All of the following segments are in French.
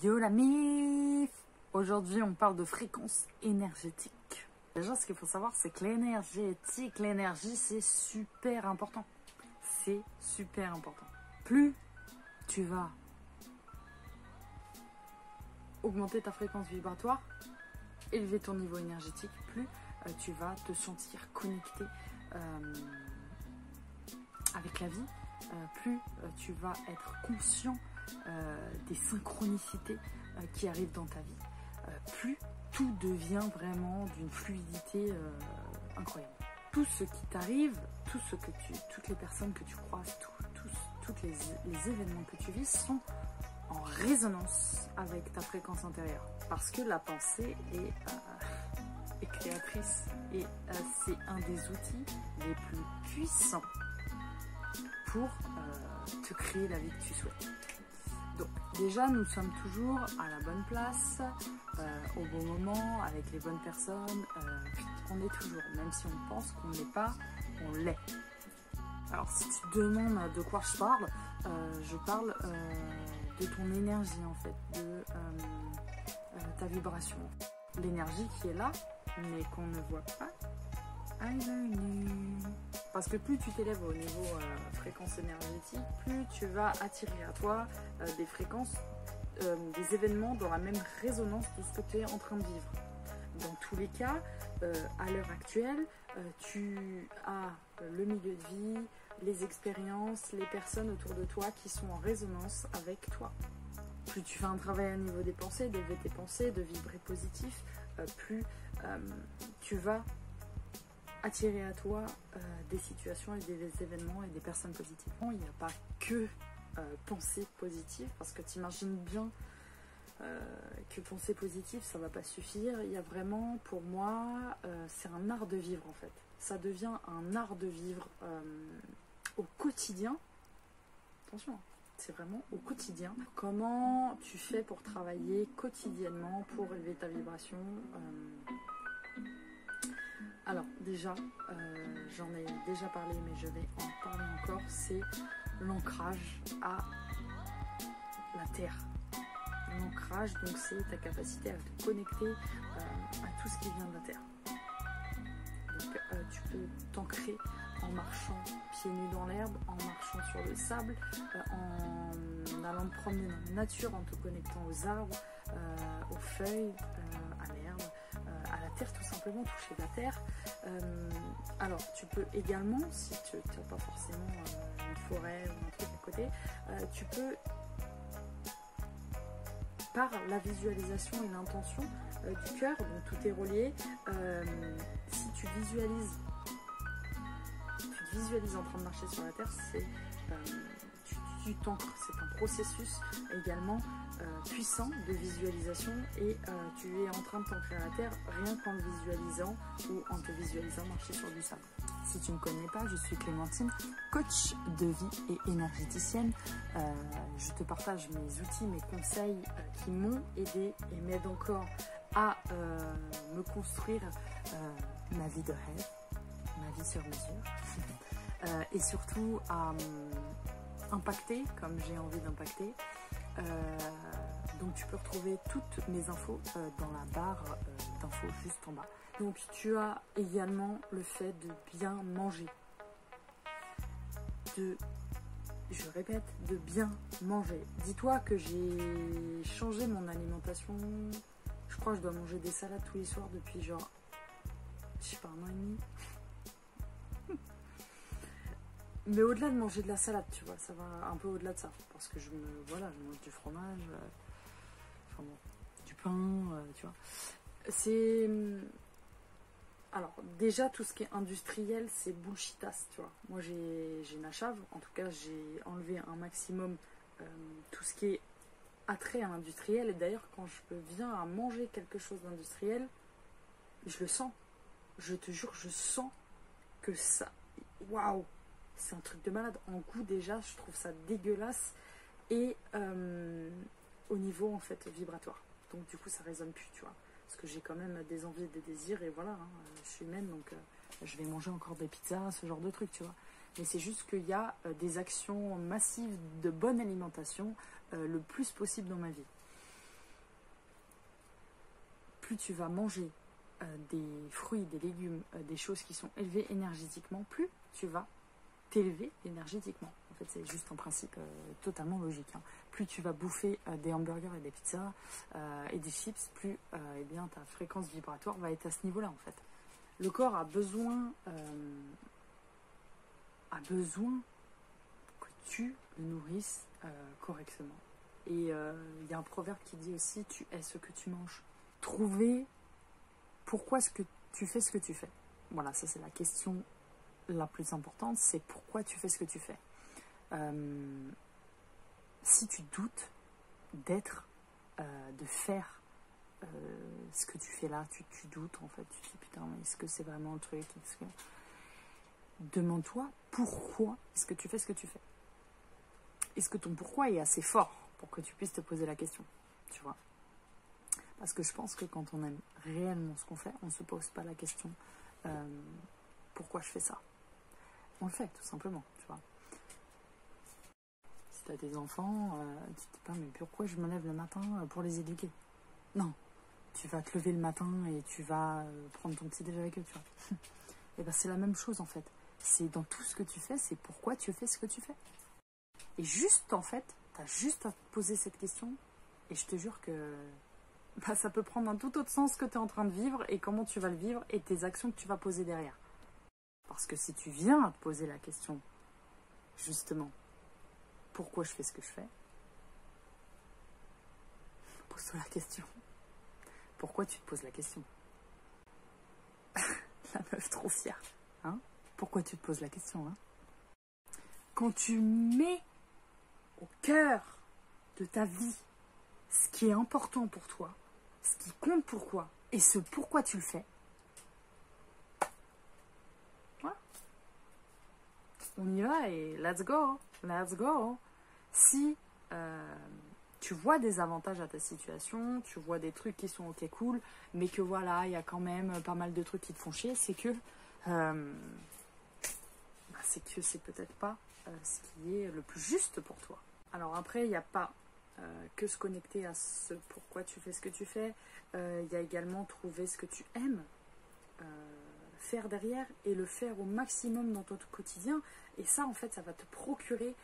Yo la mif! Aujourd'hui, on parle de fréquence énergétique. Déjà, ce qu'il faut savoir, c'est que l'énergie, c'est super important. C'est super important. Plus tu vas augmenter ta fréquence vibratoire, élever ton niveau énergétique, plus tu vas te sentir connecté avec la vie, plus tu vas être conscient des synchronicités qui arrivent dans ta vie, plus tout devient vraiment d'une fluidité incroyable. Tout ce qui t'arrive, toutes les personnes que tu croises, tous les événements que tu vis sont en résonance avec ta fréquence intérieure. Parce que la pensée est créatrice et c'est un des outils les plus puissants pour te créer la vie que tu souhaites. Donc déjà, nous sommes toujours à la bonne place, au bon moment, avec les bonnes personnes. On est toujours, même si on pense qu'on ne l'est pas, on l'est. Alors si tu te demandes de quoi je parle de ton énergie en fait, de ta vibration. L'énergie qui est là, mais qu'on ne voit pas à l'œil. Parce que plus tu t'élèves au niveau fréquence énergétique, plus tu vas attirer à toi des fréquences, des événements dans la même résonance de ce que tu es en train de vivre. Dans tous les cas, à l'heure actuelle, tu as le milieu de vie, les expériences, les personnes autour de toi qui sont en résonance avec toi. Plus tu fais un travail au niveau des pensées, d'élever tes pensées, de vibrer positif, plus tu vas attirer à toi des situations et des événements et des personnes positives. Il n'y a pas que penser positive, parce que tu imagines bien que penser positive, ça ne va pas suffire. Il y a vraiment, pour moi, c'est un art de vivre en fait. Ça devient un art de vivre au quotidien. Attention, c'est vraiment au quotidien. Comment tu fais pour travailler quotidiennement pour élever ta vibration Alors déjà, j'en ai déjà parlé, mais je vais en parler encore, c'est l'ancrage à la terre. L'ancrage, donc c'est ta capacité à te connecter à tout ce qui vient de la terre. Donc tu peux t'ancrer en marchant pieds nus dans l'herbe, en marchant sur le sable, en allant te promener dans la nature, en te connectant aux arbres, aux feuilles, à l'herbe, à la terre, tout simplement, toucher la terre. Alors tu peux également, si tu n'as pas forcément une forêt ou un truc à côté, tu peux, par la visualisation et l'intention du cœur, donc tout est relié, si tu te visualises en train de marcher sur la terre, c'est tu t'ancres, c'est un processus également puissant de visualisation et tu es en train de t'ancrer à la terre rien qu'en le visualisant ou en te visualisant marcher sur du sable. Si tu ne me connais pas, je suis Clémentine, coach de vie et énergéticienne. Je te partage mes outils, mes conseils qui m'ont aidé et m'aident encore à me construire ma vie de rêve, ma vie sur mesure et surtout à impacter comme j'ai envie d'impacter. Donc tu peux retrouver toutes mes infos dans la barre d'infos juste en bas. Donc tu as également le fait de bien manger, je répète, de bien manger. Dis-toi que j'ai changé mon alimentation, je crois que je dois manger des salades tous les soirs depuis genre, je sais pas, 1 an et demi. Mais au-delà de manger de la salade, tu vois, ça va un peu au-delà de ça. Parce que je mange du fromage, enfin bon, du pain, tu vois. C'est... Alors, déjà, tout ce qui est industriel, c'est bullshitasse, tu vois. Moi, j'ai une achave, en tout cas, j'ai enlevé un maximum tout ce qui est attrait à l'industriel. Et d'ailleurs, quand je viens à manger quelque chose d'industriel, je le sens. Je te jure, je sens que ça... Waouh! C'est un truc de malade. En goût, déjà, je trouve ça dégueulasse. Et au niveau, en fait, vibratoire. Donc, du coup, ça résonne plus, tu vois. Parce que j'ai quand même des envies et des désirs. Et voilà, hein, je suis humaine, donc je vais manger encore des pizzas, ce genre de trucs, tu vois. Mais c'est juste qu'il y a des actions massives de bonne alimentation le plus possible dans ma vie. plus tu vas manger des fruits, des légumes, des choses qui sont élevées énergétiquement, plus tu vas t'élever énergétiquement. En fait, c'est juste un principe totalement logique. Hein. Plus tu vas bouffer des hamburgers et des pizzas et des chips, plus eh bien, ta fréquence vibratoire va être à ce niveau-là, en fait. Le corps a besoin que tu le nourrisses correctement. Et il y a un proverbe qui dit aussi, tu es ce que tu manges. Trouver pourquoi est-ce que tu fais ce que tu fais. Voilà, ça c'est la question la plus importante, c'est pourquoi tu fais ce que tu fais. Si tu doutes d'être, de faire ce que tu fais là, tu doutes en fait, tu te dis putain, mais est-ce que c'est vraiment le truc, demande-toi pourquoi est-ce que tu fais ce que tu fais. Est-ce que ton pourquoi est assez fort pour que tu puisses te poser la question, tu vois. Parce que je pense que quand on aime réellement ce qu'on fait, on ne se pose pas la question pourquoi je fais ça. On le fait tout simplement, tu vois. Si tu as des enfants, tu te dis pas mais pourquoi je me lève le matin pour les éduquer. Non, tu vas te lever le matin et tu vas prendre ton petit déjeuner avec eux, tu vois. Et ben c'est la même chose en fait. C'est dans tout ce que tu fais, c'est pourquoi tu fais ce que tu fais. Et juste en fait, tu as juste à te poser cette question et je te jure que bah, ça peut prendre un tout autre sens que tu es en train de vivre et comment tu vas le vivre et tes actions que tu vas poser derrière. Parce que si tu viens à te poser la question, justement, pourquoi je fais ce que je fais, pose-toi la question. Pourquoi tu te poses la question? La meuf trop fière. Hein? Pourquoi tu te poses la question, hein? Quand tu mets au cœur de ta vie ce qui est important pour toi, ce qui compte pour toi, et ce pourquoi tu le fais, voilà. On y va et let's go, let's go. Si tu vois des avantages à ta situation, tu vois des trucs qui sont ok cool, mais que voilà, il y a quand même pas mal de trucs qui te font chier, c'est que c'est peut-être pas ce qui est le plus juste pour toi. Alors après, il n'y a pas que se connecter à ce pourquoi tu fais ce que tu fais, il y a également trouver ce que tu aimes faire derrière et le faire au maximum dans ton quotidien. Et ça, en fait, ça va te procurer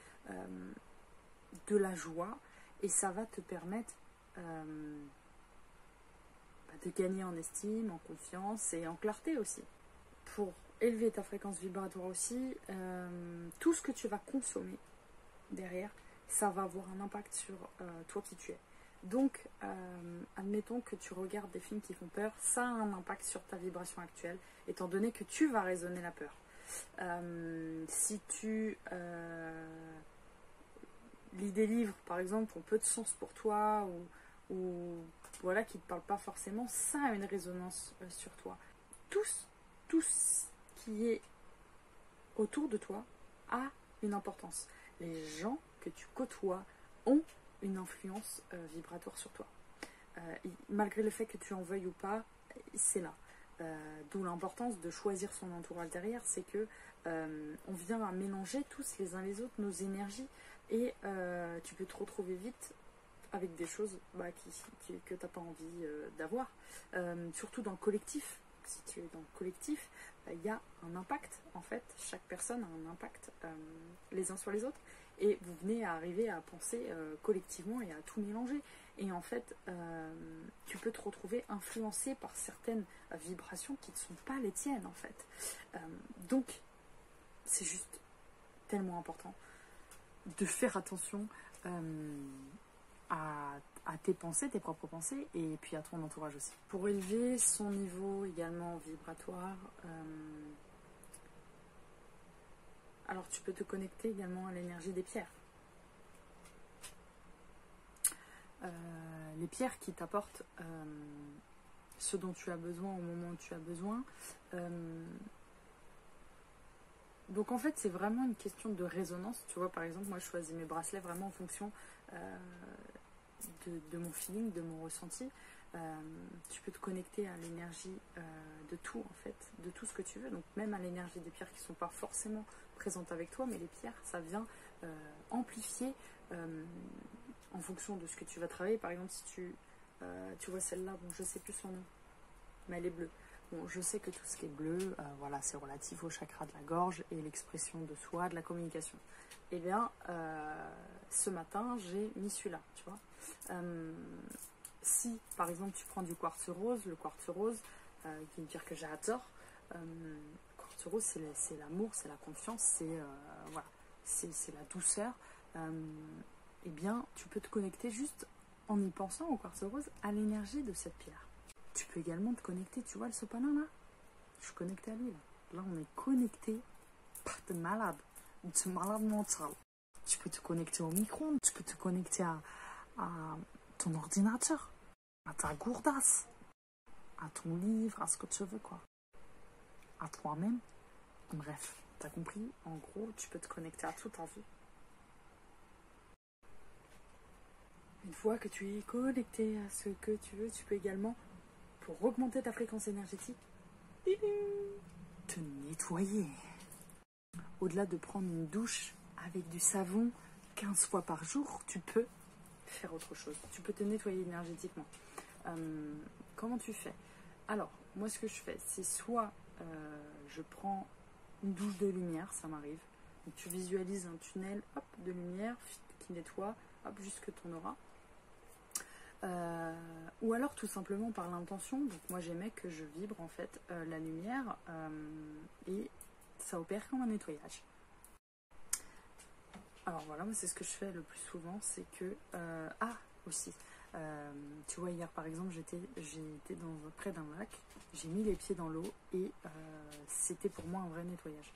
de la joie et ça va te permettre de gagner en estime, en confiance et en clarté aussi. Pour élever ta fréquence vibratoire aussi, tout ce que tu vas consommer derrière, ça va avoir un impact sur toi qui tu es. Donc, admettons que tu regardes des films qui font peur, ça a un impact sur ta vibration actuelle, étant donné que tu vas résonner la peur. Si tu lis des livres, par exemple, qui ont peu de sens pour toi, ou voilà, qui ne te parlent pas forcément, ça a une résonance sur toi. Tout ce qui est autour de toi a une importance. Les gens que tu côtoies ont une influence vibratoire sur toi. Malgré le fait que tu en veuilles ou pas, c'est là. D'où l'importance de choisir son entourage derrière, c'est que on vient à mélanger tous les uns les autres nos énergies et tu peux te retrouver vite avec des choses que tu n'as pas envie d'avoir. Surtout dans le collectif. Si tu es dans le collectif, il y a un impact en fait. Chaque personne a un impact les uns sur les autres. Et vous venez à arriver à penser collectivement et à tout mélanger. Et en fait, tu peux te retrouver influencé par certaines vibrations qui ne sont pas les tiennes, en fait. Donc, c'est juste tellement important de faire attention à tes pensées, tes propres pensées, et puis à ton entourage aussi. Pour élever son niveau également vibratoire, alors tu peux te connecter également à l'énergie des pierres. Les pierres qui t'apportent ce dont tu as besoin au moment où tu as besoin. Donc en fait c'est vraiment une question de résonance. Tu vois, par exemple, moi je choisis mes bracelets vraiment en fonction de mon feeling, de mon ressenti. Tu peux te connecter à l'énergie de tout en fait, de tout ce que tu veux, donc même à l'énergie des pierres qui ne sont pas forcément présentes avec toi, mais les pierres ça vient amplifier en fonction de ce que tu vas travailler. Par exemple, si tu Tu vois celle-là, bon, je sais plus son nom, mais elle est bleue. Bon, je sais que tout ce qui est bleu, voilà, c'est relatif au chakra de la gorge et l'expression de soi, de la communication. Eh bien, ce matin, j'ai mis celui-là, tu vois. Si, par exemple, tu prends du quartz rose, le quartz rose, qui veut dire que j'ai à tort, quartz rose, c'est l'amour, c'est la confiance, voilà, c'est la douceur. Eh bien, tu peux te connecter juste en y pensant au quartz rose à l'énergie de cette pierre. Tu peux également te connecter, tu vois le sopalin là? Je suis connectée à lui là. Là, on est connecté. T'es malade. T'es malade mental. Tu peux te connecter au micro-ondes, tu peux te connecter à ton ordinateur, à ta gourdasse, à ton livre, à ce que tu veux, quoi. À toi-même. Bref, t'as compris? En gros, tu peux te connecter à tout ta vie. Une fois que tu es connecté à ce que tu veux, tu peux également, pour augmenter ta fréquence énergétique, te nettoyer. Au-delà de prendre une douche avec du savon 15 fois par jour, tu peux faire autre chose. Tu peux te nettoyer énergétiquement. Comment tu fais? Alors, moi ce que je fais, c'est soit je prends une douche de lumière, ça m'arrive. Donc, tu visualises un tunnel hop, de lumière qui nettoie hop, jusque ton aura. Ou alors tout simplement par l'intention. Donc moi j'aimais que je vibre en fait la lumière et ça opère comme un nettoyage. Alors voilà, moi c'est ce que je fais le plus souvent, c'est que aussi, tu vois hier par exemple j'étais près d'un lac, j'ai mis les pieds dans l'eau et c'était pour moi un vrai nettoyage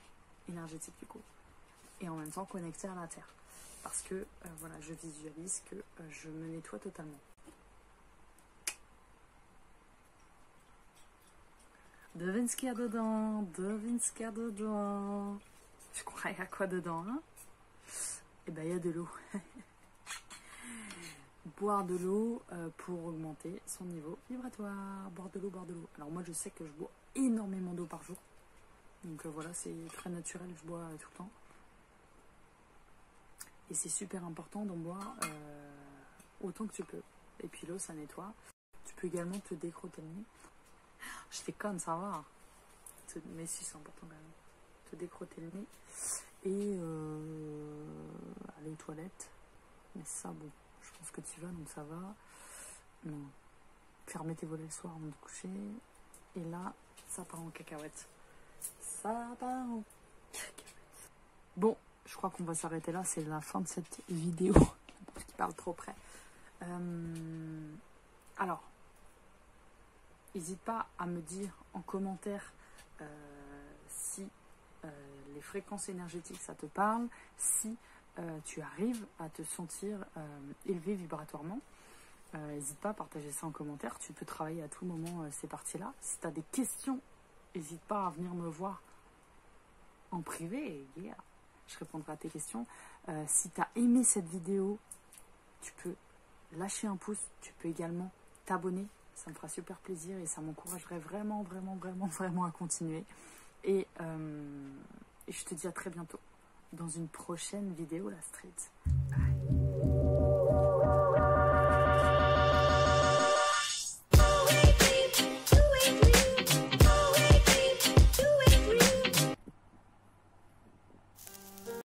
énergétique du coup, et en même temps connecté à la terre, parce que voilà, je visualise que je me nettoie totalement. Devine ce qu'il y a dedans, devine ce qu'il y a dedans. Tu crois qu'il y a quoi dedans, hein? Eh ben, il y a de l'eau. Boire de l'eau pour augmenter son niveau vibratoire. Boire de l'eau, boire de l'eau. Alors moi, je sais que je bois énormément d'eau par jour. Donc voilà, c'est très naturel, je bois tout le temps. Et c'est super important d'en boire autant que tu peux. Et puis l'eau, ça nettoie. Tu peux également te décrotter le nez. Je déconne, ça va. Mais si, c'est important quand même. Te décrotter le nez et aller aux toilettes. Mais ça, bon, je pense que tu vas, donc ça va. Non. Fermer tes volets le soir avant de coucher. Et là, ça part en cacahuète. Ça part en cacahuète. Bon, je crois qu'on va s'arrêter là. C'est la fin de cette vidéo. Qui parle trop près. Alors, n'hésite pas à me dire en commentaire si les fréquences énergétiques ça te parle, si tu arrives à te sentir élevé vibratoirement. N'hésite pas à partager ça en commentaire. Tu peux travailler à tout moment ces parties-là. Si tu as des questions, n'hésite pas à venir me voir en privé. Yeah, je répondrai à tes questions. Si tu as aimé cette vidéo, tu peux lâcher un pouce. Tu peux également t'abonner. Ça me fera super plaisir et ça m'encouragerait vraiment, vraiment, vraiment, vraiment à continuer. Et je te dis à très bientôt dans une prochaine vidéo, la street.